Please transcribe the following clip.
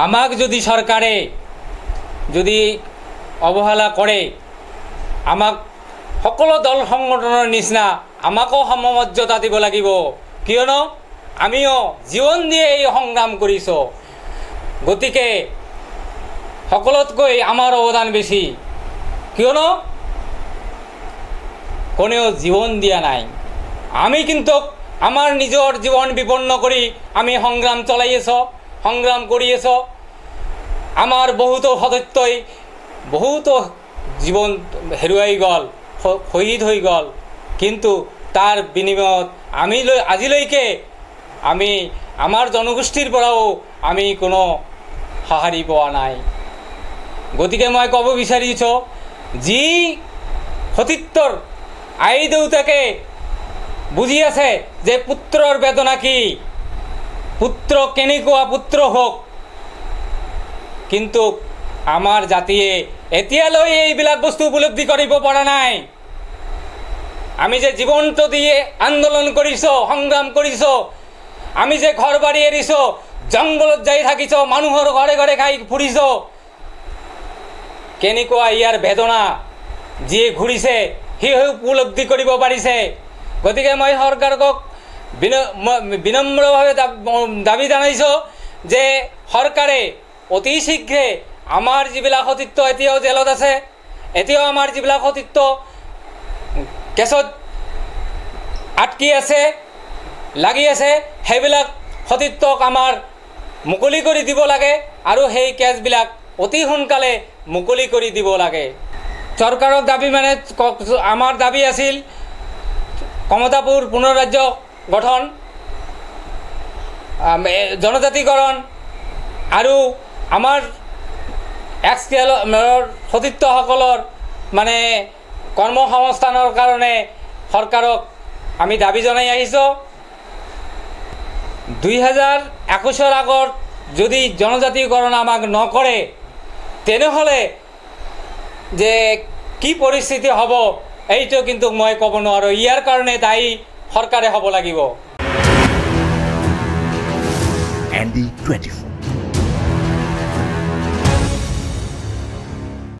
আমাক যদি সৰকাৰে যদি অবহেলা কৰে আমাক সকলো দল সংগঠনৰ নিচিনা আমাকো সমমৰ্যাদা দিব লাগিব কিয়নো আমিও জীবন দিয়ে এই সংগ্ৰাম কৰিছো গতিকে সকলোতকৈ আমাৰ অৱদান বেছি কিয়নো কোনেও জীবন দিয়া নাই আমি কিন্তু আমার নিজের জীবন বিপন্ন করি আমি সংগ্রাম চলাইছো সংগ্রাম করিয়েছো আমার বহুতো সদস্যই বহুতো জীবন হেৰুৱাই গল শহীদ হৈ গল কিন্তু তাৰ বিনিময়ত আমি আজিলৈকে আমি আমাৰ জনগোষ্ঠীৰ পৰাও আমি কোনো সঁহাৰি পোৱা নাই গতিকে মই ক'ব বিচাৰিছো যি সতীত্বৰ আই দেউতাকে বুঝি আছে যে পুত্ৰৰ বেদনা কি পুত্ৰ কেনেকুৱা পুত্ৰ হোক কিন্তু আমাৰ জাতিয়ে এতিয়ালৈ এইবিলাক বস্তু উপলব্ধি কৰিব পৰা নাই আমি যে জীবন্ত দিয়ে আন্দোলন কৰিছো সংগ্ৰাম কৰিছো আমি যে ঘৰ বাৰী এৰিছো জংগলত যাই থাকিছো মানুহৰ ঘৰে ঘৰে খাই ফুৰিছো কেনেকুৱা ইয়াৰ বেদনা যিয়ে ঘূৰিছে সি উপলব্ধি কৰিব পাৰিছে গতিকে মই সৰকাৰক বিনম্ৰভাৱে দাবী জানাইছো যে সৰকাৰে অতি শীঘ্ৰে আমাৰ যিবিলাক সতীত্ব এতিয়াও জেলত আছে এতিয়াও আমাৰ যিবিলাক সতীত্ব কেছত আটকি আছে লাগি আছে সেইবিলাক সতীত্বক আমাৰ মুকলি কৰি দিব লাগে আৰু সেই কেছবিলাক অতি সোনকালে মুকলি কৰি দিব লাগে চৰকাৰৰ দাবী মানে আমাৰ দাবী আছিল কমতাপুৰ পুনৰ ৰাজ্য গঠন জনজাতিকৰণ আৰু আমাৰ এক্সকেলৰ সতীৰ্থসকলৰ মানে কৰ্মসংস্থানৰ কাৰণে সৰকাৰক আমি দাবী জনাই আহিছোঁ 2021 আগত যদি জনজাতিকৰণ আমাক নকৰে তেনেহ'লে যে কি পৰিস্থিতি হ'ব এইটো কিন্তু মই ক'ব নোৱাৰো ইয়াৰ কাৰণে দায়ী সৰকাৰে হ'ব লাগিব ND24